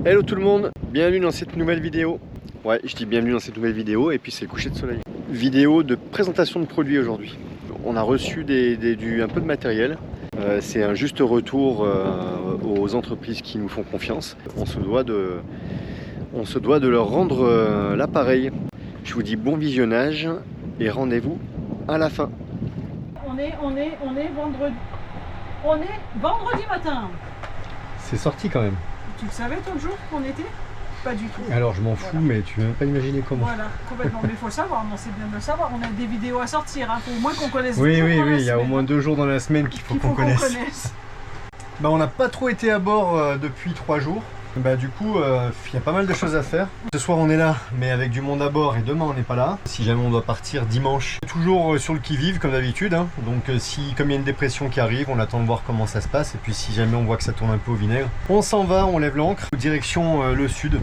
Hello tout le monde, bienvenue dans cette nouvelle vidéo. Ouais, je dis bienvenue dans cette nouvelle vidéo et puis c'est le coucher de soleil. Vidéo de présentation de produits aujourd'hui. On a reçu un peu de matériel. C'est un juste retour aux entreprises qui nous font confiance. On se doit de leur rendre l'appareil. Je vous dis bon visionnage et rendez-vous à la fin. On est vendredi matin. C'est sorti quand même. Tu le savais toi le jour qu'on était? Pas du tout. Alors je m'en fous, voilà. Mais tu ne veux même pas imaginer comment. Voilà, complètement. Mais il faut le savoir, non, c'est bien de le savoir. On a des vidéos à sortir, hein. Faut au moins qu'on connaisse. Oui, il y a au moins 2 jours dans la semaine qu'il faut qu'on connaisse. Bah, on n'a pas trop été à bord depuis 3 jours. Bah, du coup, il y a pas mal de choses à faire. Ce soir on est là, mais avec du monde à bord, et demain on n'est pas là. Si jamais on doit partir dimanche, toujours sur le qui-vive comme d'habitude, hein. Donc comme il y a une dépression qui arrive, on attend de voir comment ça se passe. Et puis si jamais on voit que ça tourne un peu au vinaigre, on s'en va, on lève l'ancre, direction le sud.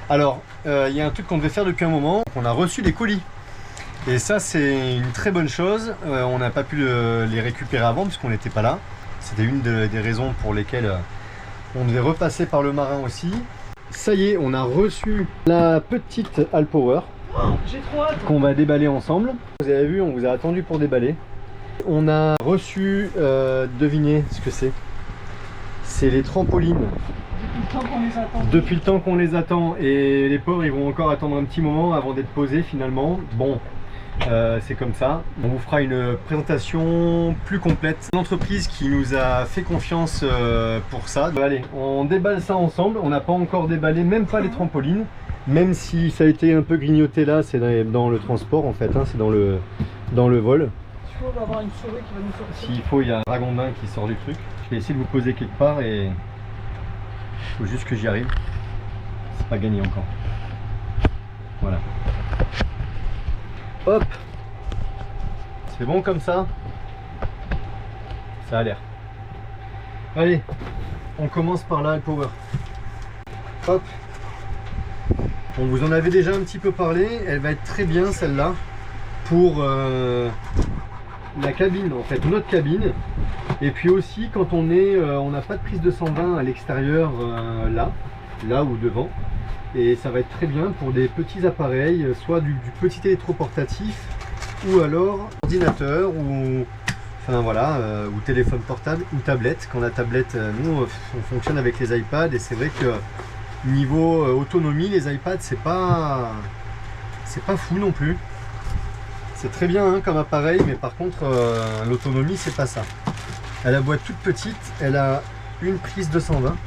Alors, il y a un truc qu'on devait faire depuis un moment, on a reçu des colis. Et ça c'est une très bonne chose. On n'a pas pu les récupérer avant puisqu'on n'était pas là. C'était une des raisons pour lesquelles on devait repasser par le marin aussi. Ça y est, on a reçu la petite Alpower. J'ai trop hâte. Qu'on va déballer ensemble. Vous avez vu, on vous a attendu pour déballer. On a reçu, devinez ce que c'est. C'est les trampolines. Depuis le temps qu'on les attend. Et les pauvres, ils vont encore attendre un petit moment avant d'être posés finalement. Bon. C'est comme ça. On vous fera une présentation plus complète. L'entreprise qui nous a fait confiance pour ça. Allez, on déballe ça ensemble. On n'a pas encore déballé, même pas les trampolines. Même si ça a été un peu grignoté là, c'est dans le transport en fait, hein, c'est dans le vol. Il faut avoir une souris qui va nous sortir. S'il faut, il y a un ragondin qui sort du truc. Je vais essayer de vous poser quelque part et il faut juste que j'y arrive. C'est pas gagné encore. Voilà. Hop, c'est bon comme ça. Ça a l'air. Allez, on commence par la Alpower. Hop. On vous en avait déjà un petit peu parlé. Elle va être très bien celle-là pour la cabine, en fait, notre cabine. Et puis aussi quand on n'a pas de prise de 120 à l'extérieur, là ou devant. Et ça va être très bien pour des petits appareils, soit du petit électroportatif ou alors ordinateur ou enfin voilà, ou téléphone portable ou tablette. Quand la tablette, nous on fonctionne avec les iPads et c'est vrai que niveau autonomie, les iPads c'est pas fou non plus. C'est très bien hein, comme appareil, mais par contre l'autonomie c'est pas ça. Elle a la boîte toute petite, elle a une prise 220.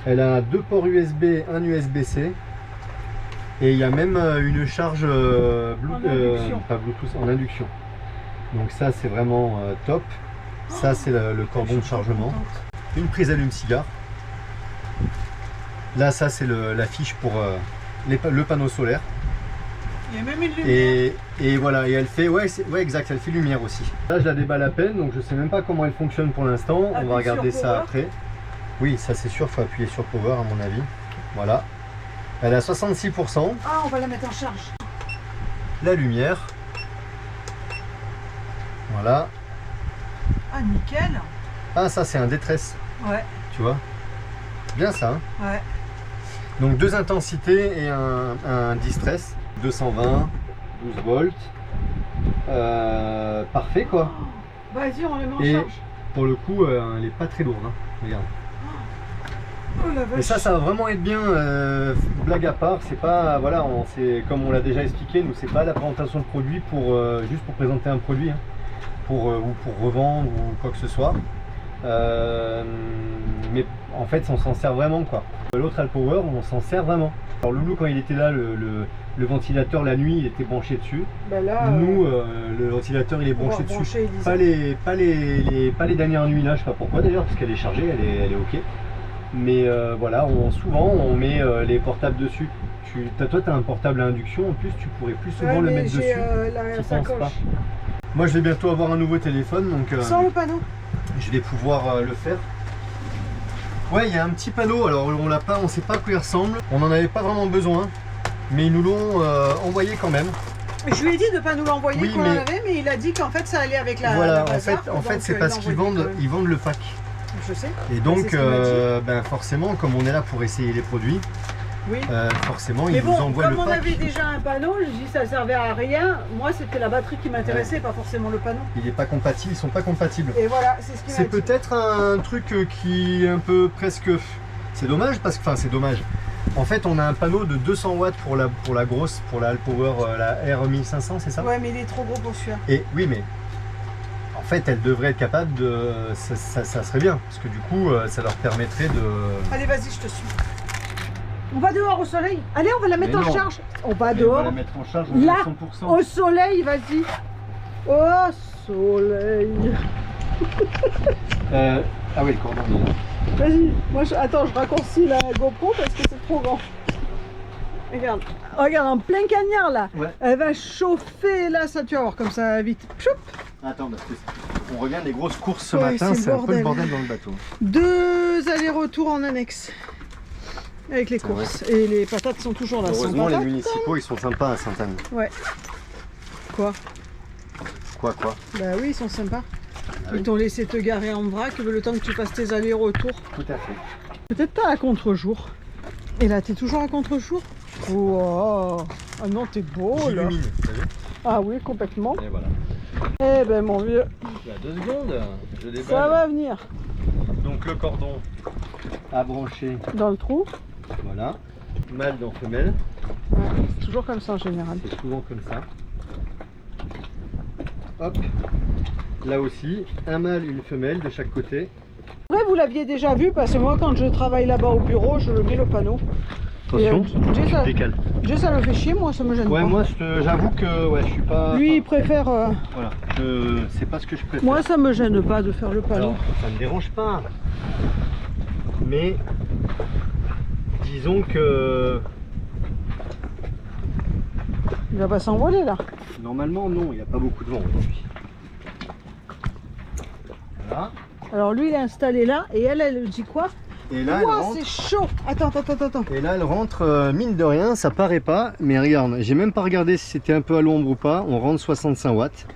Elle a 2 ports USB, un USB-C et il y a même une charge pas Bluetooth, en induction. Donc ça c'est vraiment top. Ça c'est le cordon de chargement. Une prise allume-cigare. Là ça c'est la fiche pour le panneau solaire. Il y a même une lumière. Et voilà, et elle fait, ouais exact, elle fait lumière aussi. Là je la déballe à peine, donc je sais même pas comment elle fonctionne pour l'instant. On va regarder ça après. Oui, ça c'est sûr, il faut appuyer sur Power à mon avis. Voilà. Elle a 66%. Ah, on va la mettre en charge. La lumière. Voilà. Ah, nickel. Ah, ça c'est un détresse. Ouais. Tu vois? Bien ça. Hein, ouais. donc 2 intensités et un distress. 220, 12 volts. Parfait quoi. Oh, vas-y, on la met en charge. Pour le coup, elle n'est pas très lourde. Hein. Regarde. Oh, la vache. Et ça va vraiment être bien, blague à part, c'est pas, voilà, comme on l'a déjà expliqué, nous c'est pas la présentation de produit pour juste pour présenter un produit, hein, ou pour revendre ou quoi que ce soit. Mais en fait on s'en sert vraiment quoi. L'autre Alpower on s'en sert vraiment. Alors Loulou quand il était là, le ventilateur la nuit il était branché dessus. Ben là, nous le ventilateur il est branché dessus. Pas les dernières nuits là, je sais pas pourquoi d'ailleurs parce qu'elle est chargée, elle est ok. Mais voilà, souvent on met les portables dessus. Toi tu as un portable à induction, en plus tu pourrais plus souvent le mettre dessus. La sacoche. Moi je vais bientôt avoir un nouveau téléphone donc sans le panneau. Je vais pouvoir le faire. Ouais, il y a un petit panneau, alors on sait pas à quoi il ressemble. On n'en avait pas vraiment besoin, mais ils nous l'ont envoyé quand même. Je lui ai dit de ne pas nous l'envoyer oui, quand on l'avait, mais il a dit qu'en fait ça allait avec la. Voilà, la bazar, en fait c'est parce qu'ils vendent le pack. Je sais. Et donc, C'est ce qu'il m'a dit. ben forcément, comme on est là pour essayer les produits, Oui. forcément, Mais ils bon, vous envoient le comme on pack. avait déjà un panneau, je dis ça servait à rien. Moi, c'était la batterie qui m'intéressait, pas forcément le panneau. Il est pas compatible, ils sont pas compatibles. Et voilà, c'est ce qui m'a C'est dit. peut-être un truc qui est un peu presque... C'est dommage parce que... Enfin, c'est dommage. En fait, on a un panneau de 200 watts pour la grosse, pour la Alpower, la R1500, c'est ça? Ouais, mais il est trop gros pour celui-là. Et oui, mais en fait, elle devrait être capable de... Ça serait bien, parce que du coup, ça leur permettrait de... Allez, vas-y, je te suis. On va dehors au soleil. Allez, on va la mettre Mais en non. charge. On va On va dehors. la mettre en charge, Là, à 100%. Au soleil, vas-y. Au soleil. Ah oui, le cordon il est là. Vas-y. Moi, attends, je raccourcis la GoPro parce que c'est trop grand. Regarde. Regarde, en plein cagnard, là. Ouais. Elle va chauffer, là, ça, tu vas voir, comme ça, vite. Choup. Attends, parce que on revient des grosses courses ce Ouais, matin, c'est c'est un peu le bordel. bordel dans le bateau. 2 allers-retours en annexe. Avec les C'est courses. Et les patates sont toujours là. sans Heureusement, les patates. municipaux, ils sont sympas à Sainte-Anne. Ouais. Quoi? Quoi? Bah oui, ils sont sympas. Ah Ils oui. t'ont laissé te garer en vrac le temps que tu fasses tes allers-retours. Tout à fait. Peut-être pas à contre-jour. Et là, t'es toujours à contre-jour? Oh, ah non, t'es beau là. J'illumine, t'as vu? Ah oui, complètement. Et voilà. Eh ben mon vieux, Il y a 2 secondes, je déballe. ça va venir. Donc le cordon à brancher, Dans le trou. voilà. Mâle dans femelle, Ouais, c'est toujours comme ça en général. c'est souvent comme ça. Hop. Là aussi, un mâle, une femelle de chaque côté. Ouais, vous l'aviez déjà vu parce que moi, quand je travaille là-bas au bureau, je le mets le panneau. Attention, Jay, ça, décale. Jay, ça le fait chier, moi, ça me gêne Ouais, pas. moi j'avoue que ouais, je suis pas. Lui, il préfère. Voilà, c'est pas ce que je préfère. Moi, ça me gêne pas de faire le panneau. Alors, ça me dérange pas. Mais disons que Il va pas s'envoler là. normalement non, il n'y a pas beaucoup de vent aujourd'hui. Voilà. Alors lui, il est installé là et elle dit quoi? Et là, elle Ouah, rentre. c'est chaud. Attends. Et là, elle rentre, mine de rien, ça paraît pas, mais regarde, j'ai même pas regardé si c'était un peu à l'ombre ou pas. On rentre 65 watts,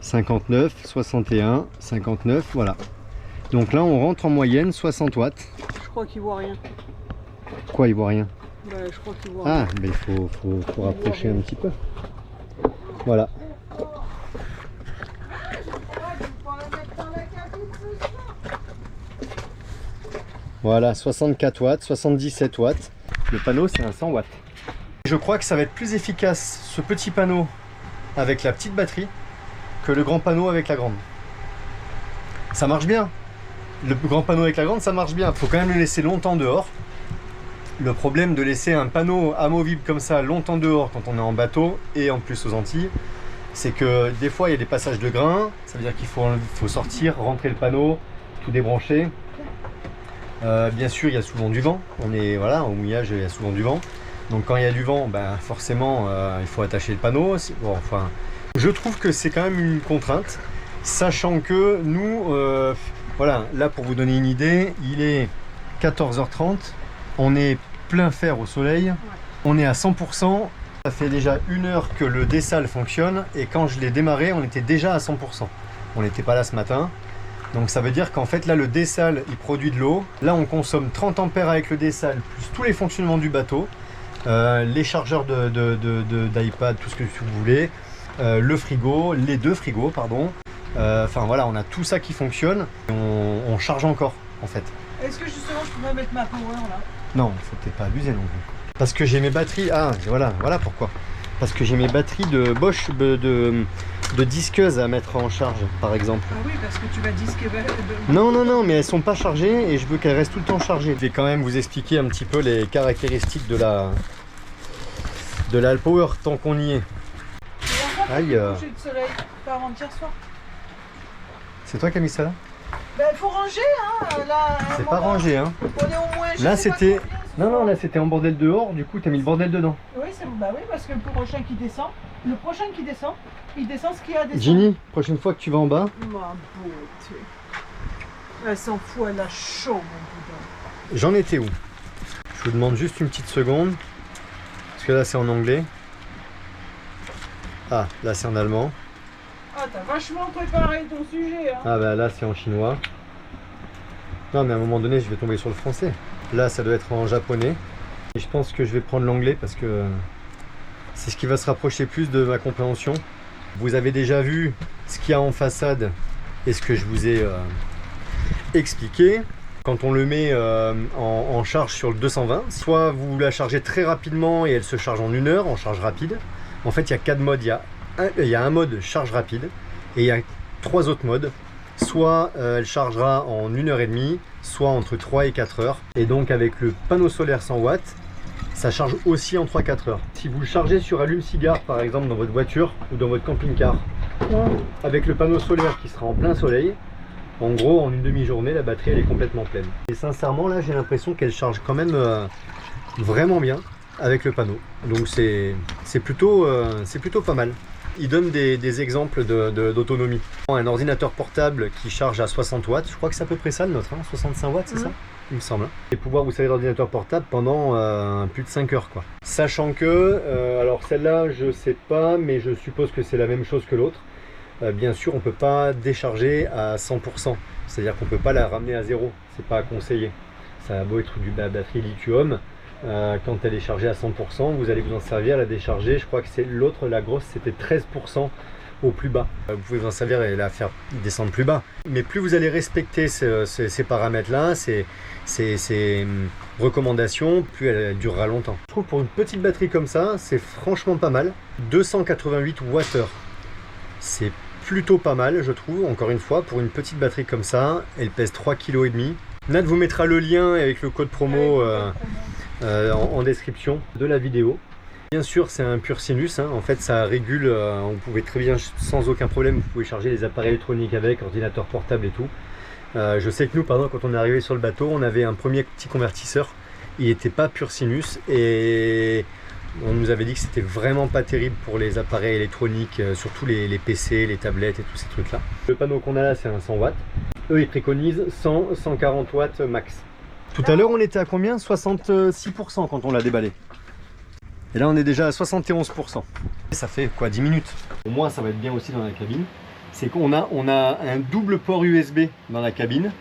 59, 61, 59, voilà. Donc là, on rentre en moyenne 60 watts. Je crois qu'il voit rien. Quoi, il voit rien? Bah, je crois qu'il voit rien. Ah, mais il faut rapprocher un petit peu. Voilà. Voilà, 64 watts, 77 watts. Le panneau, c'est un 100 watts. Je crois que ça va être plus efficace, ce petit panneau avec la petite batterie, que le grand panneau avec la grande. Ça marche bien. Le grand panneau avec la grande, ça marche bien. Il faut quand même le laisser longtemps dehors. Le problème de laisser un panneau amovible comme ça longtemps dehors quand on est en bateau et en plus aux Antilles, c'est que des fois il y a des passages de grains, ça veut dire qu'il faut sortir, rentrer le panneau, tout débrancher. Bien sûr, il y a souvent du vent. On est voilà, au mouillage, il y a souvent du vent. Donc quand il y a du vent, ben forcément, il faut attacher le panneau. Bon, enfin, je trouve que c'est quand même une contrainte, sachant que nous, voilà, là pour vous donner une idée, il est 14h30, on est plein fer au soleil, on est à 100%. Ça fait déjà 1 heure que le dessal fonctionne et quand je l'ai démarré, on était déjà à 100%. On n'était pas là ce matin. Donc ça veut dire qu'en fait là le dessal il produit de l'eau. Là on consomme 30 ampères avec le dessal plus tous les fonctionnements du bateau. Les chargeurs d'iPad, tout ce que vous voulez. Le frigo, les 2 frigos pardon. Enfin voilà, on a tout ça qui fonctionne. On charge encore en fait. Est-ce que justement je pourrais mettre ma power là? Non, faut peut-être pas abuser non plus. Parce que j'ai mes batteries, voilà pourquoi. Parce que j'ai mes batteries de Bosch de disqueuse à mettre en charge par exemple. Ah oui, parce que tu vas disquer. Non, mais elles sont pas chargées et je veux qu'elles restent tout le temps chargées. Je vais quand même vous expliquer un petit peu les caractéristiques de la Alpower tant qu'on y est. Aïe. Coucher de soleil, pas avant-hier soir. C'est toi qui as mis ça là? Ben il faut ranger hein, là. à un C'est pas moment, rangé hein. On est au moins. je Là sais pas c'était... combien, ce soir. Non, là c'était en bordel dehors, du coup t'as mis le bordel dedans. Oui, bah oui, parce que le prochain qui descend, il descend ce qu'il y a à descendre. Ginny, prochaine fois que tu vas en bas, Ma beauté. Elle s'en fout, elle a chaud, mon boudin. j'en étais où? Je vous demande juste une petite seconde. Parce que là c'est en anglais. Ah, là c'est en allemand. Ah, t'as vachement préparé ton sujet, hein. Ah bah là c'est en chinois. Non, mais à un moment donné, je vais tomber sur le français. Là, ça doit être en japonais. Et je pense que je vais prendre l'anglais parce que c'est ce qui va se rapprocher plus de ma compréhension. Vous avez déjà vu ce qu'il y a en façade et ce que je vous ai expliqué. Quand on le met en charge sur le 220, soit vous la chargez très rapidement et elle se charge en 1 heure en charge rapide. En fait, il y a 4 modes. Il y a un mode charge rapide et il y a 3 autres modes. Soit elle chargera en 1h30, soit entre 3 et 4 heures. Et donc avec le panneau solaire 100 watts, ça charge aussi en 3-4 heures. Si vous le chargez sur allume-cigare par exemple dans votre voiture ou dans votre camping-car, avec le panneau solaire qui sera en plein soleil, en gros en une demi-journée la batterie elle est complètement pleine. Et sincèrement là j'ai l'impression qu'elle charge quand même vraiment bien avec le panneau. Donc c'est plutôt pas mal. Il donne des exemples d'autonomie. Un ordinateur portable qui charge à 60 watts, je crois que c'est à peu près ça le nôtre, hein, 65 watts c'est ça il me semble. Et pouvoir vous servir d'ordinateur portable pendant plus de 5 heures quoi. Sachant que, alors celle-là je sais pas, mais je suppose que c'est la même chose que l'autre. Bien sûr on peut pas décharger à 100%, c'est-à-dire qu'on peut pas la ramener à zéro, c'est pas conseillé. Ça a beau être la batterie lithium, quand elle est chargée à 100%, vous allez vous en servir, la décharger, je crois que c'est l'autre, la grosse, c'était 13% au plus bas. Vous pouvez vous en servir et la faire descendre plus bas. Mais plus vous allez respecter ces paramètres-là, ces recommandations, plus elle durera longtemps. Je trouve pour une petite batterie comme ça, c'est franchement pas mal. 288 Wh. C'est plutôt pas mal, je trouve, encore une fois, pour une petite batterie comme ça. Elle pèse 3,5 kg. Nat vous mettra le lien avec le code promo en description de la vidéo. Bien sûr c'est un pur sinus, hein. En fait ça régule, vous pouvez très bien sans aucun problème, vous pouvez charger les appareils électroniques avec, ordinateur portable et tout. Je sais que nous par exemple quand on est arrivé sur le bateau, on avait un premier petit convertisseur, il n'était pas pur sinus et on nous avait dit que c'était vraiment pas terrible pour les appareils électroniques, surtout les PC, les tablettes et tous ces trucs là. Le panneau qu'on a là c'est un 100 watts, eux ils préconisent 100-140 watts max. Tout à l'heure on était à combien? 66% quand on l'a déballé. Et là on est déjà à 71%. Et ça fait quoi, 10 minutes? Pour moi ça va être bien aussi dans la cabine. C'est qu'on a un double port USB dans la cabine.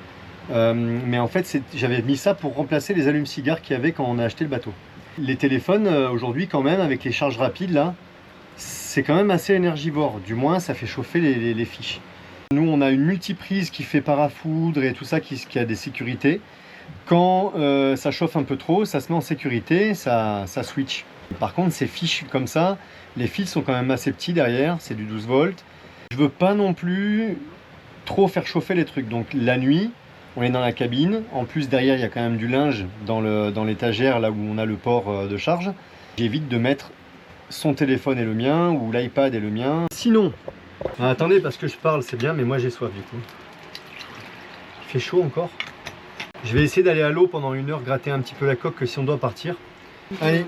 Mais en fait j'avais mis ça pour remplacer les allumes-cigares qu'il y avait quand on a acheté le bateau. Les téléphones aujourd'hui quand même avec les charges rapides là, c'est quand même assez énergivore. Du moins ça fait chauffer les fiches. Nous on a une multiprise qui fait parafoudre et tout ça qui a des sécurités. Quand ça chauffe un peu trop, ça se met en sécurité, ça switch. Par contre ces fiches comme ça, les fils sont quand même assez petits derrière, c'est du 12 volts. Je veux pas non plus trop faire chauffer les trucs, donc la nuit on est dans la cabine, en plus derrière il y a quand même du linge dans l'étagère là où on a le port de charge. J'évite de mettre son téléphone et le mien, ou l'iPad et le mien. Sinon, attendez parce que je parle c'est bien mais moi j'ai soif du coup. Il fait chaud encore. Je vais essayer d'aller à l'eau pendant 1 heure, gratter un petit peu la coque si on doit partir. Allez.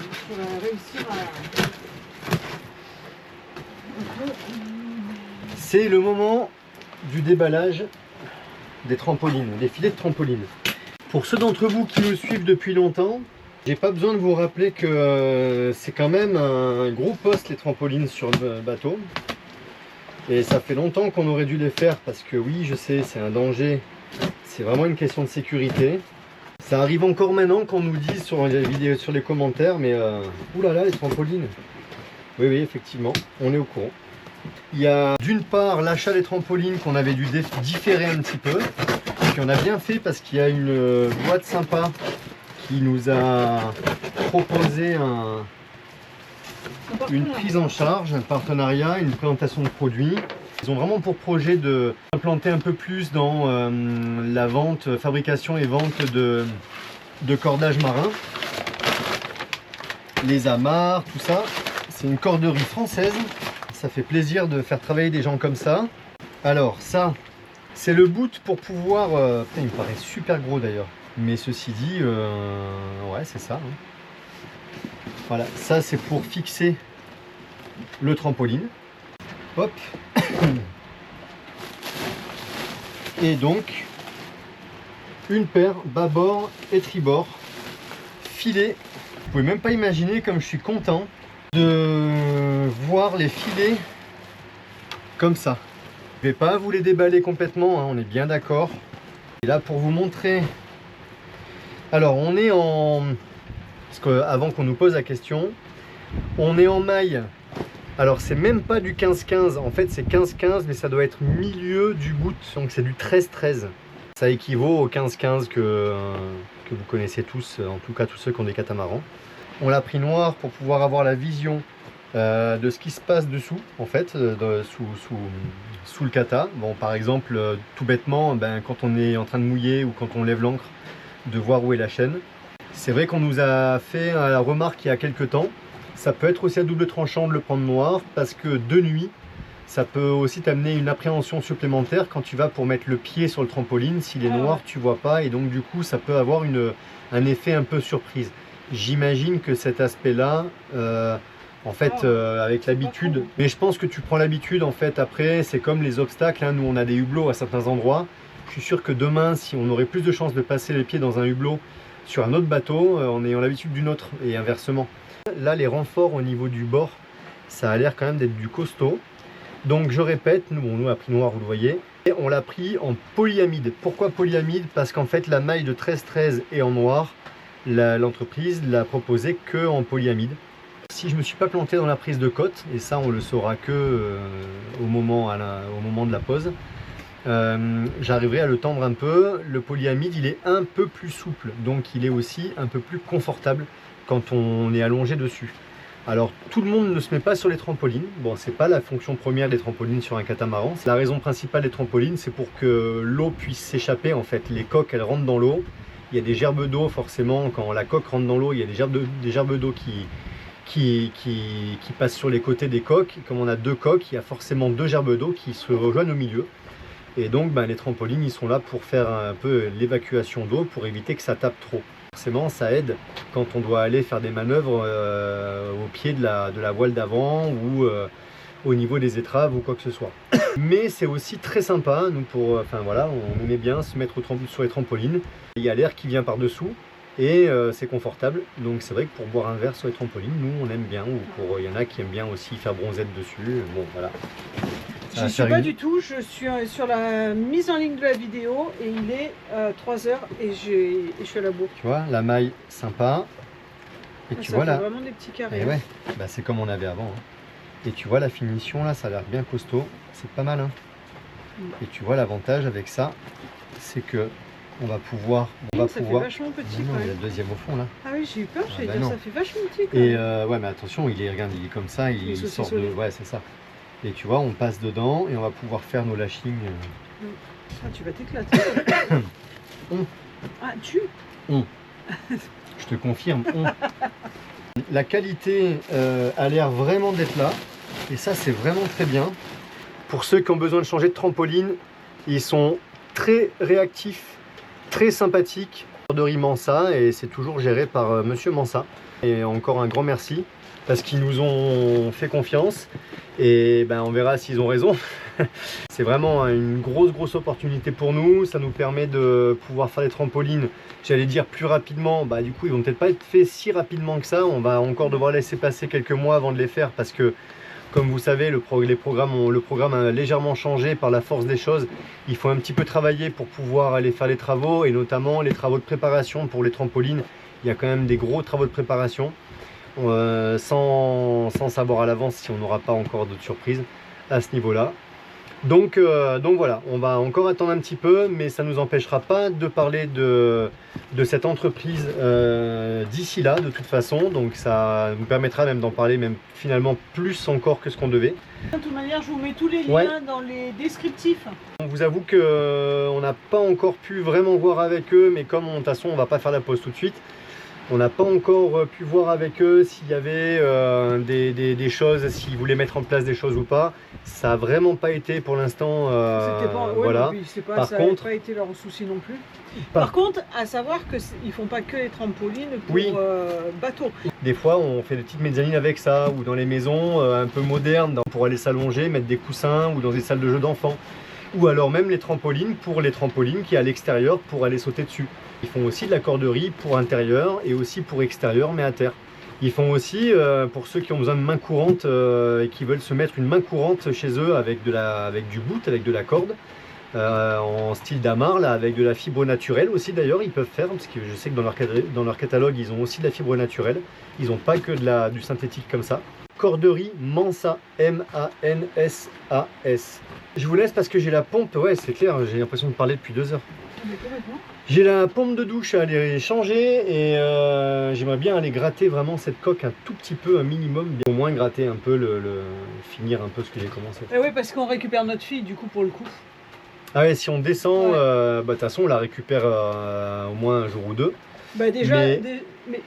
C'est le moment du déballage des trampolines, des filets de trampoline. Pour ceux d'entre vous qui me suivent depuis longtemps, j'ai pas besoin de vous rappeler que c'est quand même un gros poste les trampolines sur le bateau. Et ça fait longtemps qu'on aurait dû les faire parce que oui, je sais, c'est un danger. C'est vraiment une question de sécurité. Ça arrive encore maintenant qu'on nous dise sur les vidéos, sur les commentaires, mais oulala les trampolines. Oui, oui, effectivement, on est au courant. Il y a d'une part l'achat des trampolines qu'on avait dû différer un petit peu. Puis on a bien fait parce qu'il y a une boîte sympa qui nous a proposé une prise en charge, un partenariat, une présentation de produits. Ils ont vraiment pour projet d'implanter un peu plus dans la vente, fabrication et vente de cordages marins. Les amarres, tout ça. C'est une corderie française. Ça fait plaisir de faire travailler des gens comme ça. Alors ça, c'est le boot pour pouvoir... putain, il me paraît super gros d'ailleurs. Mais ceci dit, ouais c'est ça. Hein. Voilà, ça c'est pour fixer le trampoline. Hop. Et donc une paire bâbord et tribord filets. Vous pouvez même pas imaginer comme je suis content de voir les filets comme ça. Je vais pas vous les déballer complètement, hein, on est bien d'accord. Et là pour vous montrer, alors on est en, parce que avant qu'on nous pose la question, on est en maille, alors c'est même pas du 15-15, en fait c'est 15-15 mais ça doit être milieu du bout, donc c'est du 13-13. Ça équivaut au 15-15 que vous connaissez tous, en tout cas tous ceux qui ont des catamarans. On l'a pris noir pour pouvoir avoir la vision de ce qui se passe dessous, en fait, sous le kata. Bon, par exemple, tout bêtement, quand on est en train de mouiller ou quand on lève l'ancre, de voir où est la chaîne. C'est vrai qu'on nous a fait la remarque il y a quelques temps, ça peut être aussi à double tranchant de le prendre noir, parce que de nuit, ça peut aussi t'amener une appréhension supplémentaire quand tu vas pour mettre le pied sur le trampoline. S'il est noir, tu vois pas, et donc du coup, ça peut avoir un effet un peu surprise. J'imagine que cet aspect-là, en fait, avec l'habitude, mais je pense que tu prends l'habitude, en fait, après, c'est comme les obstacles, hein. Nous, on a des hublots à certains endroits. Je suis sûr que demain, si on aurait plus de chances de passer les pieds dans un hublot sur un autre bateau, en ayant l'habitude d'une autre, et inversement. Là, les renforts au niveau du bord, ça a l'air quand même d'être du costaud. Donc, je répète, nous, on a pris noir, vous le voyez, et on l'a pris en polyamide. Pourquoi polyamide? Parce qu'en fait, la maille de 13-13 est en noir. L'entreprise l'a proposé que en polyamide. Si je me suis pas planté dans la prise de cote, et ça on le saura que au moment de la pose, j'arriverai à le tendre un peu. Le polyamide il est un peu plus souple, donc il est aussi un peu plus confortable quand on est allongé dessus. Alors tout le monde ne se met pas sur les trampolines. Bon, c'est pas la fonction première des trampolines sur un catamaran. La raison principale des trampolines, c'est pour que l'eau puisse s'échapper. En fait, les coques elles rentrent dans l'eau. Il y a des gerbes d'eau forcément, quand la coque rentre dans l'eau, il y a des gerbes d'eau qui passent sur les côtés des coques. Comme on a deux coques, il y a forcément deux gerbes d'eau qui se rejoignent au milieu. Et donc les trampolines, ils sont là pour faire un peu l'évacuation d'eau, pour éviter que ça tape trop. Forcément, ça aide quand on doit aller faire des manœuvres au pied de la voile d'avant ou au niveau des étraves ou quoi que ce soit. Mais c'est aussi très sympa, nous on aimait bien se mettre sur les trampolines. Il y a l'air qui vient par dessous et c'est confortable. Donc c'est vrai que pour boire un verre sur les trampolines, nous on aime bien, ou il y en a qui aiment bien aussi faire bronzette dessus. Bon voilà. Je ne suis pas du tout, je suis sur la mise en ligne de la vidéo et il est 3h et je suis à la bourre. Tu vois, la maille sympa. Et tu vois là. Vraiment des petits carrés. Et ouais, c'est comme on avait avant. Hein. Et tu vois la finition là, ça a l'air bien costaud. C'est pas mal. Hein. Et tu vois l'avantage avec ça, c'est que on va pouvoir. Ça fait vachement petit. Non, il y a le deuxième au fond là. Ah oui, j'ai eu peur, j'allais dire ça fait vachement petit. Quand et ouais, mais attention, regarde, il est comme ça, il sort de. Ouais, c'est ça. Et tu vois, on passe dedans et on va pouvoir faire nos lashings. Ah, tu vas t'éclater. Ah, Je te confirme. La qualité a l'air vraiment d'être là. Et ça, c'est vraiment très bien. Pour ceux qui ont besoin de changer de trampoline, ils sont très réactifs, très sympathiques. Garderie Mansa, et c'est toujours géré par Monsieur Mansa. Et encore un grand merci, parce qu'ils nous ont fait confiance. Et on verra s'ils ont raison. C'est vraiment une grosse opportunité pour nous. Ça nous permet de pouvoir faire des trampolines, j'allais dire plus rapidement. Du coup, ils vont peut-être pas être faits si rapidement que ça. On va encore devoir laisser passer quelques mois avant de les faire, parce que, comme vous savez, le programme a légèrement changé par la force des choses. Il faut un petit peu travailler pour pouvoir aller faire les travaux, et notamment les travaux de préparation pour les trampolines. Il y a quand même des gros travaux de préparation. Sans savoir à l'avance si on n'aura pas encore d'autres surprises à ce niveau-là. Donc voilà, on va encore attendre un petit peu, mais ça ne nous empêchera pas de parler de cette entreprise d'ici là, de toute façon. Donc ça nous permettra même d'en parler finalement plus encore que ce qu'on devait. De toute manière, je vous mets tous les liens dans les descriptifs. On vous avoue qu'on n'a pas encore pu vraiment voir avec eux, mais comme de toute façon on va pas faire la pause tout de suite, on n'a pas encore pu voir avec eux s'il y avait des choses, s'ils voulaient mettre en place des choses ou pas. Ça n'a vraiment pas été pour l'instant. Voilà. Ça n'a pas été leur souci non plus. Par contre, à savoir qu'ils ne font pas que les trampolines pour bateaux. Des fois, on fait des petites mezzanines avec ça, ou dans les maisons un peu modernes, pour aller s'allonger, mettre des coussins, ou dans des salles de jeux d'enfants. Ou alors même les trampolines, pour les trampolines qui est à l'extérieur pour aller sauter dessus. Ils font aussi de la corderie pour intérieur et aussi pour extérieur, mais à terre. Ils font aussi, pour ceux qui ont besoin de main courante et qui veulent se mettre une main courante chez eux avec du boot, avec de la corde, en style damar, là, avec de la fibre naturelle aussi d'ailleurs, ils peuvent faire, parce que je sais que dans leur catalogue, ils ont aussi de la fibre naturelle. Ils n'ont pas que du synthétique comme ça. Corderie Mansa, M-A-N-S-A-S. Je vous laisse parce que j'ai la pompe, ouais c'est clair, j'ai l'impression de parler depuis 2 heures. J'ai la pompe de douche à aller changer et j'aimerais bien aller gratter vraiment cette coque un tout petit peu, un minimum, au moins gratter un peu, finir un peu ce que j'ai commencé. Et oui, parce qu'on récupère notre fille du coup pour le coup. Ah ouais, si on descend, ouais. De toute façon on la récupère au moins un jour ou deux. Bah déjà, mais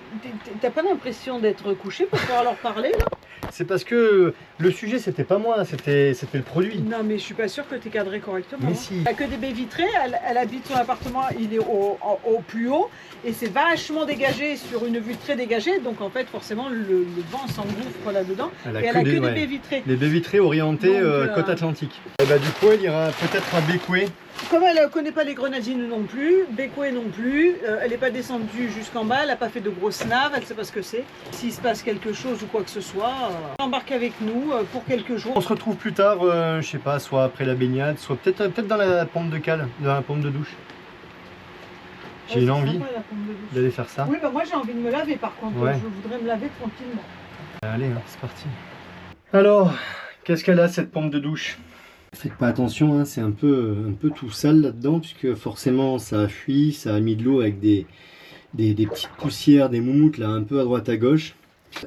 t'as pas l'impression d'être couché pour pouvoir leur parler là? C'est parce que le sujet c'était pas moi, c'était le produit. Non mais je suis pas sûre que tu es cadré correctement. Mais hein. si. Elle a que des baies vitrées, elle habite son appartement, il est au plus haut et c'est vachement dégagé sur une vue très dégagée, donc en fait forcément le vent s'engouffre là-dedans. Et elle a que des baies vitrées. Les baies vitrées orientées côte atlantique. Et bah du coup elle ira peut-être à Bécoué. Comme elle ne connaît pas les Grenadines non plus, Bécoué non plus, elle n'est pas descendue jusqu'en bas, elle n'a pas fait de grosses naves, elle ne sait pas ce que c'est. S'il se passe quelque chose ou quoi que ce soit, embarque avec nous pour quelques jours. On se retrouve plus tard, je sais pas, soit après la baignade, soit peut-être dans la pompe de cale, dans la pompe de douche. J'ai une envie d'aller faire ça. Oui, bah moi j'ai envie de me laver par contre, je voudrais me laver tranquillement. Allez, hein, c'est parti. Alors, qu'est-ce qu'elle a cette pompe de douche? Faites pas attention, hein, c'est un peu tout sale là-dedans, puisque forcément ça a fui, ça a mis de l'eau avec des petites poussières, des moumoutes là, un peu à droite à gauche.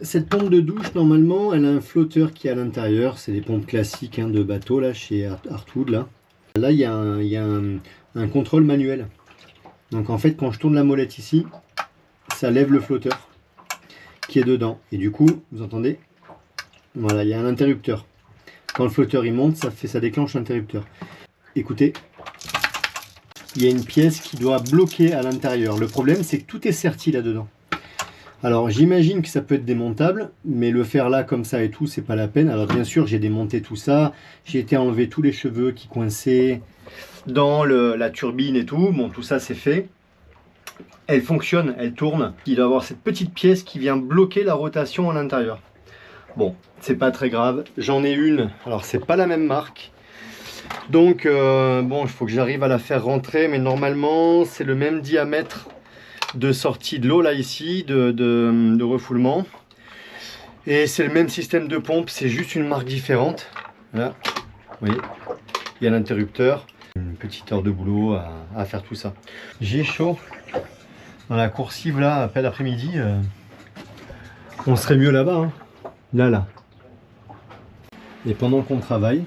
Cette pompe de douche, normalement, elle a un flotteur qui est à l'intérieur, c'est des pompes classiques hein, de bateau là, chez Hartwood là. Là, il y a un contrôle manuel. Donc en fait, quand je tourne la molette ici, ça lève le flotteur qui est dedans. Et du coup, vous entendez? Voilà, il y a un interrupteur. Quand le flotteur il monte, ça déclenche l'interrupteur. Écoutez, il y a une pièce qui doit bloquer à l'intérieur. Le problème, c'est que tout est serti là-dedans. Alors, j'imagine que ça peut être démontable, mais le faire là, comme ça et tout, c'est pas la peine. Alors, bien sûr, j'ai démonté tout ça. J'ai été enlever tous les cheveux qui coinçaient dans la turbine et tout. Bon, tout ça, c'est fait. Elle fonctionne, elle tourne. Il doit y avoir cette petite pièce qui vient bloquer la rotation à l'intérieur. Bon, c'est pas très grave. J'en ai une. Alors, c'est pas la même marque. Donc, bon, il faut que j'arrive à la faire rentrer. Mais normalement, c'est le même diamètre de sortie de l'eau, là, ici, de refoulement. Et c'est le même système de pompe. C'est juste une marque différente. Là, vous voyez, il y a l'interrupteur. Une petite heure de boulot à faire tout ça. J'ai chaud. Dans la coursive, là, après l'après-midi, on serait mieux là-bas, hein. Là. Et pendant qu'on travaille,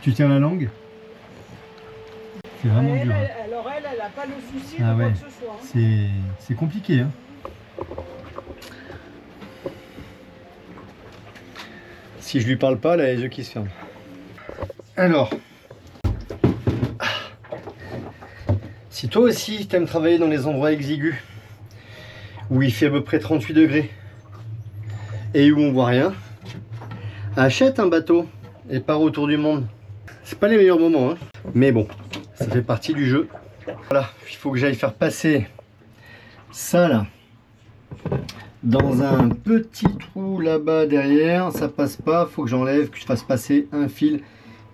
tu tiens la langue? C'est vraiment dur. Alors elle n'a pas le souci de quoi que ce soit. Hein. C'est compliqué. Hein. Si je lui parle pas, elle a les yeux qui se ferment. Alors, si toi aussi tu aimes travailler dans les endroits exigus, où il fait à peu près 38 degrés et où on voit rien, achète un bateau et pars autour du monde. C'est pas les meilleurs moments, hein. Mais bon, ça fait partie du jeu. Voilà, il faut que j'aille faire passer ça là dans un petit trou là-bas derrière. Ça passe pas, faut que j'enlève, que je fasse passer un fil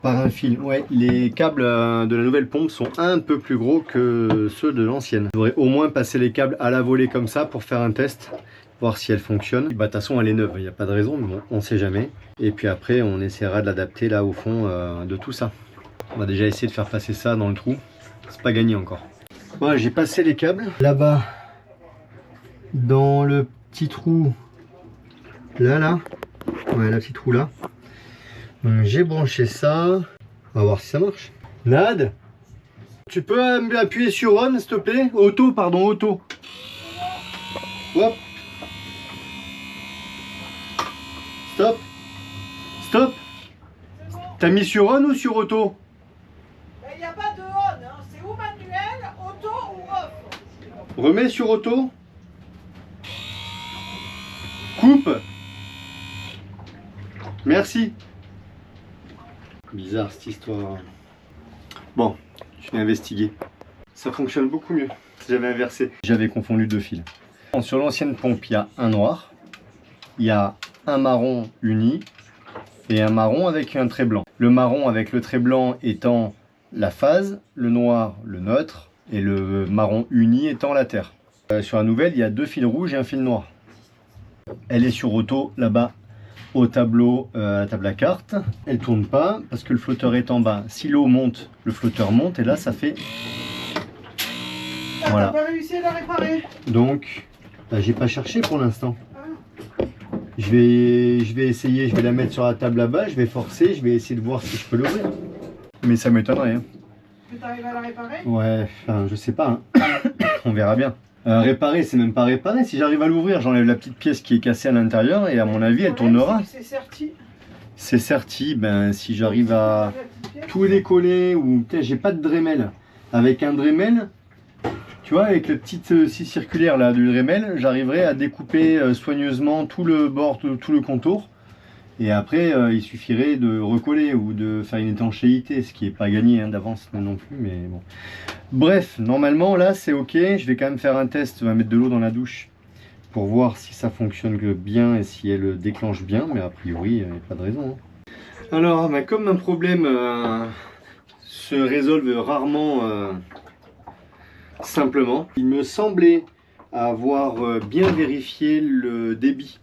par un fil. Ouais, les câbles de la nouvelle pompe sont un peu plus gros que ceux de l'ancienne. Je devrais au moins passer les câbles à la volée comme ça pour faire un test, voir si elle fonctionne. Bah, de toute façon, elle est neuve, il n'y a pas de raison, mais bon, on sait jamais. Et puis après, on essaiera de l'adapter là au fond de tout ça. On va déjà essayer de faire passer ça dans le trou. C'est pas gagné encore. Voilà, j'ai passé les câbles. Là-bas, dans le petit trou, là. Ouais, le petit trou là. J'ai branché ça. On va voir si ça marche. Nad, tu peux appuyer sur on, s'il te plaît? Auto, pardon, auto. Hop. Stop. Stop. T'as mis sur on ou sur auto? Il n'y a pas de on, hein. C'est ou manuel, auto ou off. Remets sur auto. Coupe. Merci. Bizarre cette histoire. Bon, je vais investiguer. Ça fonctionne beaucoup mieux si j'avais inversé. J'avais confondu deux fils. Sur l'ancienne pompe, il y a un noir, il y a un marron uni et un marron avec un trait blanc. Le marron avec le trait blanc étant la phase, le noir le neutre et le marron uni étant la terre. Sur la nouvelle, il y a 2 fils rouges et un fil noir. Elle est sur auto là-bas au tableau, à la table à cartes. Elle tourne pas parce que le flotteur est en bas. Si l'eau monte, le flotteur monte et là ça fait... Ah, voilà. t'as pas réussi à la réparer? Donc, bah, j'ai pas cherché pour l'instant. Je vais essayer, je vais la mettre sur la table là-bas, je vais forcer, je vais essayer de voir si je peux l'ouvrir. Mais ça m'étonnerait. Hein. Que t'arrives à la réparer? Ouais, enfin, je sais pas. Hein. On verra bien. Réparer, c'est même pas réparer. Si j'arrive à l'ouvrir, j'enlève la petite pièce qui est cassée à l'intérieur et à mon avis, elle tournera. C'est certi. C'est certi, ben si j'arrive à tout décoller ou peut-être j'ai pas de Dremel. Avec un Dremel, tu vois, avec le petit scie circulaire là du Dremel, j'arriverai à découper soigneusement tout le bord, tout le contour. Et après, il suffirait de recoller ou de faire une étanchéité, ce qui n'est pas gagné hein, d'avance non plus, mais bon. Bref, normalement là c'est ok, je vais quand même faire un test, on va mettre de l'eau dans la douche pour voir si ça fonctionne bien et si elle déclenche bien, mais a priori, il n'y a pas de raison. Hein. Alors, bah, comme un problème se résolve rarement simplement, il me semblait avoir bien vérifié le débit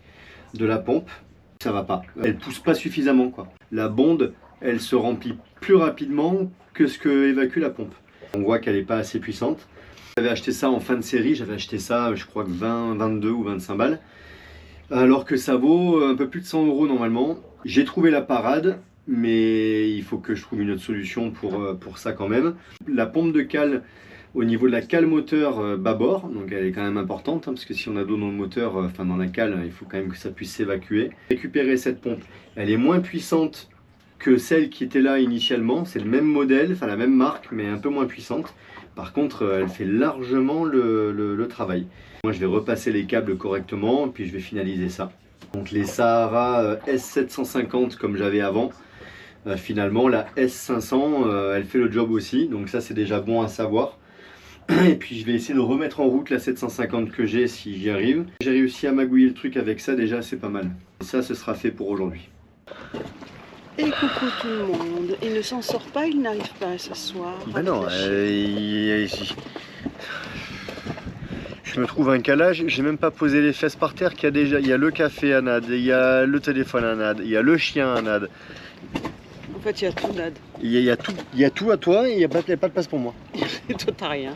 de la pompe. Ça va pas, elle pousse pas suffisamment quoi. La bonde, elle se remplit plus rapidement que ce que évacue la pompe. On voit qu'elle n'est pas assez puissante. J'avais acheté ça en fin de série, j'avais acheté ça je crois que 20, 22 ou 25 balles. Alors que ça vaut un peu plus de 100 € normalement. J'ai trouvé la parade, mais il faut que je trouve une autre solution pour ça quand même. La pompe de cale au niveau de la cale moteur bâbord, donc elle est quand même importante, hein, parce que si on a d'eau dans le moteur, enfin dans la cale, il faut quand même que ça puisse s'évacuer. Récupérer cette pompe, elle est moins puissante que celle qui était là initialement, c'est le même modèle, enfin la même marque, mais un peu moins puissante. Par contre, elle fait largement le travail. Moi, je vais repasser les câbles correctement, puis je vais finaliser ça. Donc les Sahara S750 comme j'avais avant, finalement la S500, elle fait le job aussi, donc ça c'est déjà bon à savoir. Et puis je vais essayer de remettre en route la 750 que j'ai si j'y arrive. J'ai réussi à magouiller le truc avec ça, déjà c'est pas mal. Et ça, ce sera fait pour aujourd'hui. Et coucou tout le monde, il ne s'en sort pas, il n'arrive pas à s'asseoir. Ben non, je me trouve un calage, j'ai même pas posé les fesses par terre, qu'il y a déjà, il y a le café à Nad, il y a le téléphone à Nad, il y a le chien à Nad. En fait, il y a tout, Nad. Il y a tout à toi et il n'y a pas de place pour moi. Et toi, t'as rien.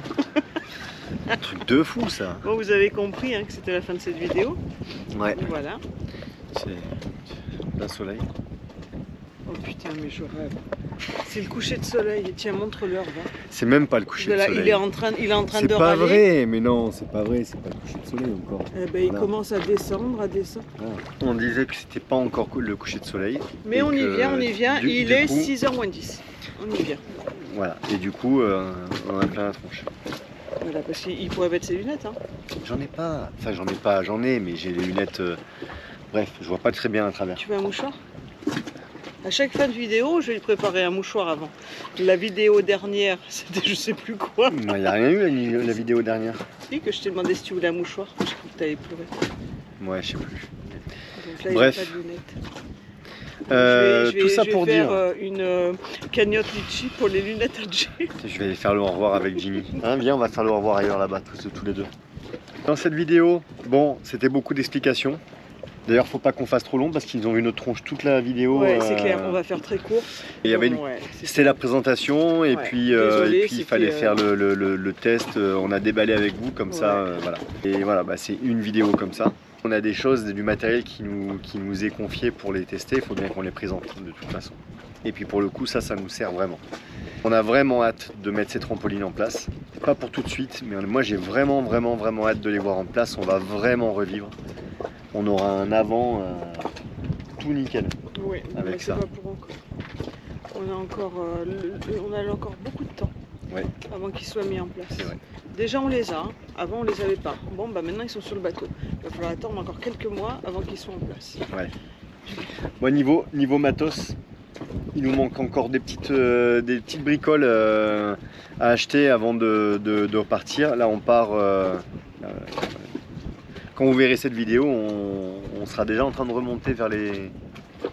Un truc de fou ça. Bon, vous avez compris hein, que c'était la fin de cette vidéo. Ouais. Voilà. C'est plein soleil. Oh putain, mais je rêve. C'est le coucher de soleil. Tiens, montre-leur. C'est même pas le coucher de soleil. Il est en train de râler. C'est pas vrai, mais non, c'est pas vrai, c'est pas le coucher de soleil encore. Eh ben, il commence à descendre, Ah. On disait que c'était pas encore le coucher de soleil. Mais on y vient, il est 6h moins 10. On y vient. Voilà, et du coup, on a plein la tronche. Voilà, parce qu'il pourrait mettre ses lunettes. Hein. J'en ai pas. Enfin, j'en ai, mais j'ai les lunettes. Bref, je vois pas très bien à travers. Tu veux un mouchoir? À chaque fin de vidéo, je vais lui préparer un mouchoir avant. La vidéo dernière, c'était je sais plus quoi. Il n'y a rien eu la vidéo dernière. Si, que je t'ai demandé si tu voulais un mouchoir. Je crois que tu avais pleuré. Ouais, je sais plus. Donc là, bref. Il n'y a pas de lunettes. Tout ça pour dire. Je vais faire une cagnotte litchi pour les lunettes à Jay. Je vais faire le au revoir avec Jimmy. Hein, viens, on va faire le au revoir ailleurs là-bas, tous les deux. Dans cette vidéo, bon, c'était beaucoup d'explications. D'ailleurs, faut pas qu'on fasse trop long parce qu'ils ont vu notre tronche toute la vidéo. Ouais, c'est clair, on va faire très court. Il y avait c'était la présentation et puis, il fallait faire le test. On a déballé avec vous comme ça, voilà. Et voilà, bah, c'est une vidéo comme ça. On a des choses, du matériel qui nous est confié pour les tester. Il faut bien qu'on les présente de toute façon. Et puis pour le coup, ça nous sert vraiment. On a vraiment hâte de mettre ces trampolines en place. Pas pour tout de suite, mais moi j'ai vraiment hâte de les voir en place. On va vraiment revivre. On aura un avant tout nickel. Oui, avec ça. Pas pour encore. On a encore beaucoup de temps avant qu'ils soient mis en place. Déjà on les a, avant on les avait pas. Bon bah maintenant ils sont sur le bateau. Il va falloir attendre encore quelques mois avant qu'ils soient en place. Ouais. Bon, niveau matos, il nous manque encore des petites bricoles à acheter avant de repartir. Là on part. Quand vous verrez cette vidéo, on sera déjà en train de remonter vers les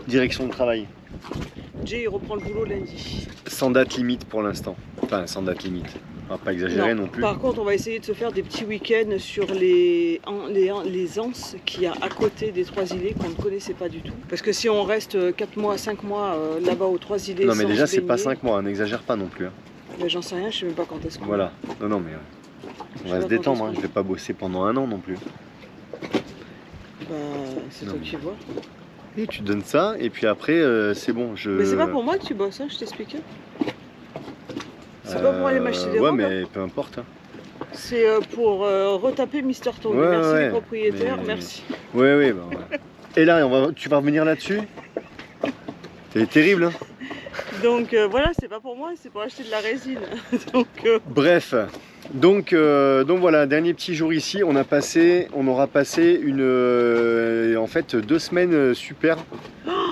directions de travail. Jay il reprend le boulot lundi. Sans date limite pour l'instant. Enfin, sans date limite. On va pas exagérer non plus. Par contre, on va essayer de se faire des petits week-ends sur les anses qu'il y a à côté des Trois-Îlets qu'on ne connaissait pas du tout. Parce que si on reste 4 mois, 5 mois là-bas aux Trois-Îlets. Non, mais sans déjà, se c'est pas baigner, 5 mois, n'exagère pas non plus. Hein. Ben, j'en sais rien, je sais même pas quand est-ce qu'on. Voilà. Non, non, mais on va se détendre. Hein. Je vais pas bosser pendant 1 an non plus. Bah, c'est Non, toi mais- qui vois. Et tu donnes ça, et puis après, c'est bon. Mais c'est pas pour moi que tu bosses, hein, je t'explique. C'est pas pour aller m'acheter des Ouais, robes. mais peu importe. Hein. C'est pour retaper Mister Tony. Ouais, Merci ouais, les propriétaires, mais- merci. Ouais, ouais, bah, ouais. Et là, tu vas revenir là-dessus? C'est terrible, hein. Donc voilà, c'est pas pour moi, c'est pour acheter de la résine. Donc, Bref, donc voilà, dernier petit jour ici, on aura passé en fait 2 semaines super,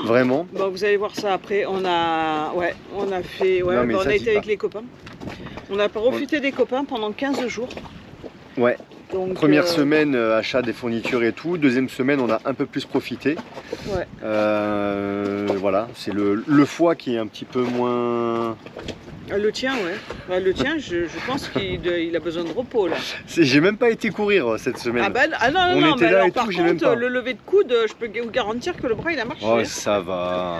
vraiment. bon, vous allez voir ça après. On a fait, ouais, Non, mais bah, on ça, a dis été avec pas. les copains. On a profité des copains pendant 15 jours. Ouais, Donc, première semaine, achat des fournitures et tout, deuxième semaine, on a un peu plus profité. Ouais. Voilà, c'est le foie qui est un petit peu moins... Le tien, ouais. Bah, le tien, je pense qu'il a besoin de repos là. J'ai même pas été courir cette semaine. Ah non, On non, était mais là alors et tout, par j'ai même contre, pas. le lever de coude, je peux vous garantir que le bras il a marché. Oh, ça va.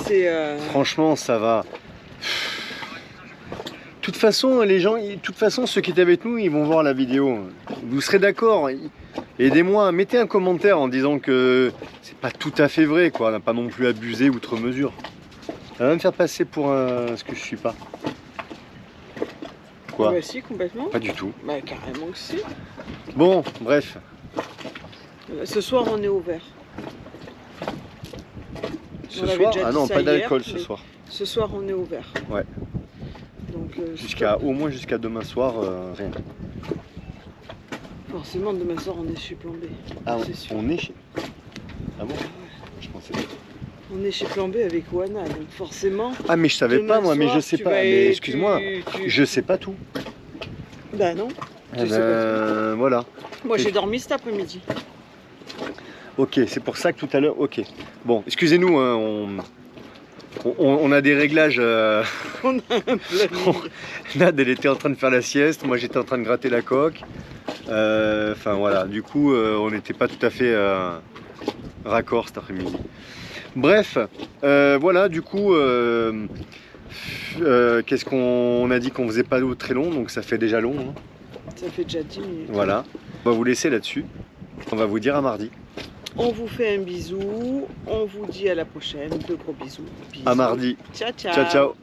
C'est Franchement, ça va. De toute façon, ceux qui étaient avec nous, ils vont voir la vidéo. Vous serez d'accord. Aidez-moi, mettez un commentaire en disant que c'est pas tout à fait vrai, quoi. On n'a pas non plus abusé outre mesure. Ça va me faire passer pour ce que je suis pas. Quoi? bah, si, complètement. Pas du tout. Bah carrément que si. Bon, bref. Ce soir, on est ouvert. Ce On avait soir, déjà ah dit non, ça pas hier, d'alcool ce mais soir. Ce soir, on est ouvert. Ouais. Donc, Au moins jusqu'à demain soir, rien. forcément, demain soir, on est chez Plan B. Ah, c'est sûr. on est chez... Ah bon? Je pensais pas. On est chez Plan B avec Oana, donc forcément. Ah mais je savais demain pas moi, mais soir, je sais tu pas. vas- Mais excuse-moi, tu- je sais pas tout. Bah non. Eh sais ben, voilà. Moi, j'ai dormi cet après-midi. Ok, c'est pour ça que tout à l'heure. Ok. Bon, excusez-nous, hein, on a des réglages. On a un planning. Nad, elle était en train de faire la sieste, moi j'étais en train de gratter la coque. Enfin voilà, du coup, on n'était pas tout à fait raccord cet après-midi. Bref, voilà, du coup, qu'est-ce qu'on a dit qu'on faisait pas très long, donc ça fait déjà long. Hein. Ça fait déjà 10 minutes. Voilà, on va vous laisser là-dessus. On va vous dire à mardi. On vous fait un bisou. On vous dit à la prochaine. De gros bisous. Bisous. À mardi. Ciao, ciao. Ciao, ciao.